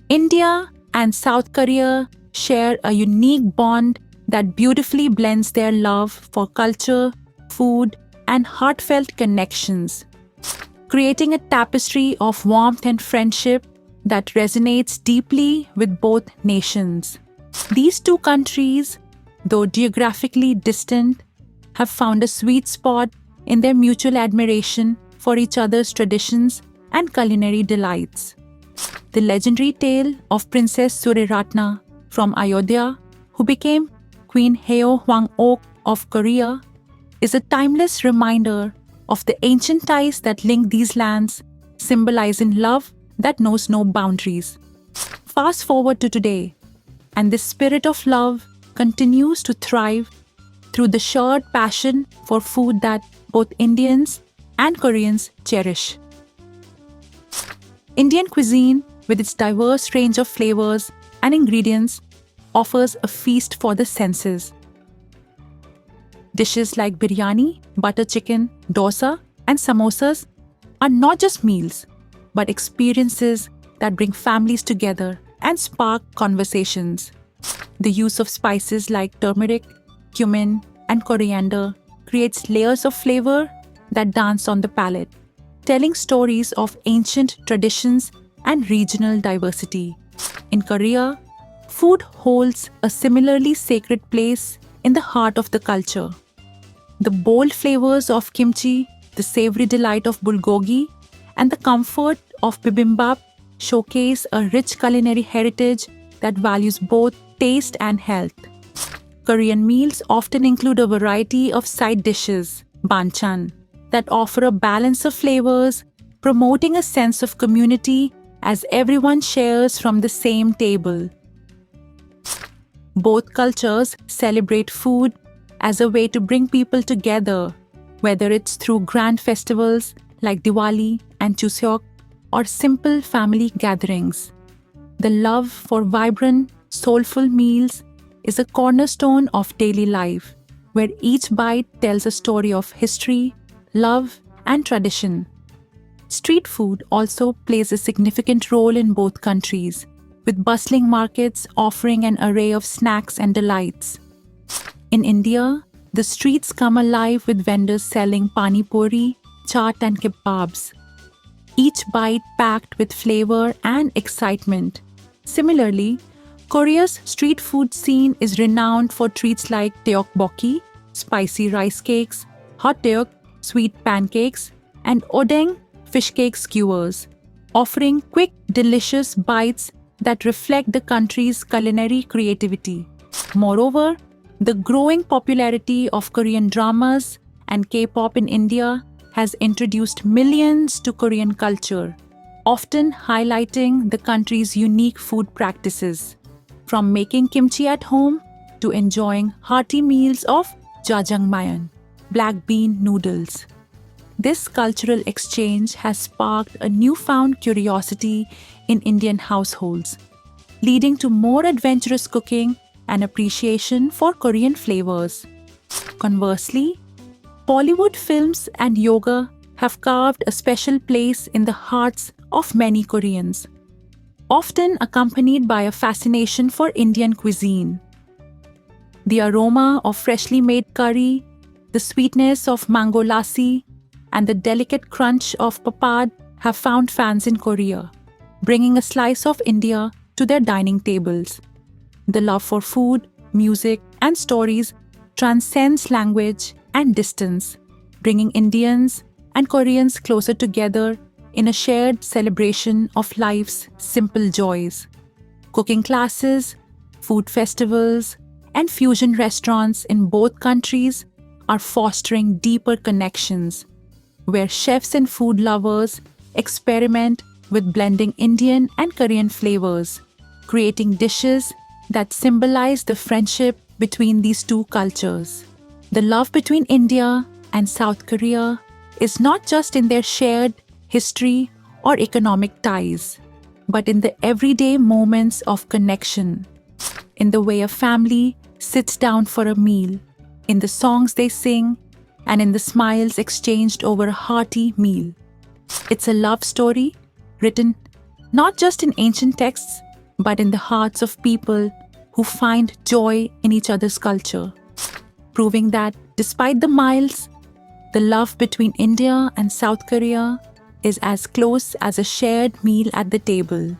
India and South Korea share a unique bond that beautifully blends their love for culture, food, and heartfelt connections, creating a tapestry of warmth and friendship that resonates deeply with both nations. These two countries, though geographically distant, have found a sweet spot in their mutual admiration for each other's traditions and culinary delights. The legendary tale of Princess Suriratna from Ayodhya, who became Queen Heo Hwang-ok of Korea, is a timeless reminder of the ancient ties that link these lands, symbolizing love that knows no boundaries. Fast forward to today, and this spirit of love continues to thrive through the shared passion for food that both Indians and Koreans cherish. Indian cuisine, with its diverse range of flavors and ingredients, offers a feast for the senses. Dishes like biryani, butter chicken, dosa, and samosas are not just meals, but experiences that bring families together and spark conversations. The use of spices like turmeric, cumin, and coriander creates layers of flavor that dance on the palate, telling stories of ancient traditions and regional diversity. In Korea, food holds a similarly sacred place in the heart of the culture. The bold flavors of kimchi, the savory delight of bulgogi, and the comfort of bibimbap showcase a rich culinary heritage that values both taste and health. Korean meals often include a variety of side dishes, banchan, that offer a balance of flavors, promoting a sense of community as everyone shares from the same table. Both cultures celebrate food as a way to bring people together, whether it's through grand festivals like Diwali and Chuseok or simple family gatherings. The love for vibrant, soulful meals is a cornerstone of daily life, where each bite tells a story of history, love, and tradition. Street food also plays a significant role in both countries, with bustling markets offering an array of snacks and delights. In India, the streets come alive with vendors selling pani puri, chaat, and kebabs, each bite packed with flavor and excitement. Similarly, Korea's street food scene is renowned for treats like tteokbokki, spicy rice cakes, hot tteok, sweet pancakes, and odeng, fish cake skewers, offering quick, delicious bites that reflect the country's culinary creativity. Moreover, the growing popularity of Korean dramas and K-pop in India has introduced millions to Korean culture, often highlighting the country's unique food practices, from making kimchi at home to enjoying hearty meals of jajangmyeon, black bean noodles. This cultural exchange has sparked a newfound curiosity in Indian households, leading to more adventurous cooking and appreciation for Korean flavors. Conversely, Bollywood films and yoga have carved a special place in the hearts of many Koreans, often accompanied by a fascination for Indian cuisine. The aroma of freshly made curry, the sweetness of mango lassi, and the delicate crunch of papad have found fans in Korea, bringing a slice of India to their dining tables. The love for food, music, and stories transcends language and distance, bringing Indians and Koreans closer together in a shared celebration of life's simple joys. Cooking classes, food festivals, and fusion restaurants in both countries are fostering deeper connections, where chefs and food lovers experiment with blending Indian and Korean flavors, creating dishes that symbolize the friendship between these two cultures. The love between India and South Korea is not just in their shared history or economic ties, but in the everyday moments of connection, in the way a family sits down for a meal, in the songs they sing, and in the smiles exchanged over a hearty meal. It's a love story written not just in ancient texts, but in the hearts of people who find joy in each other's culture, proving that despite the miles, the love between India and South Korea is as close as a shared meal at the table.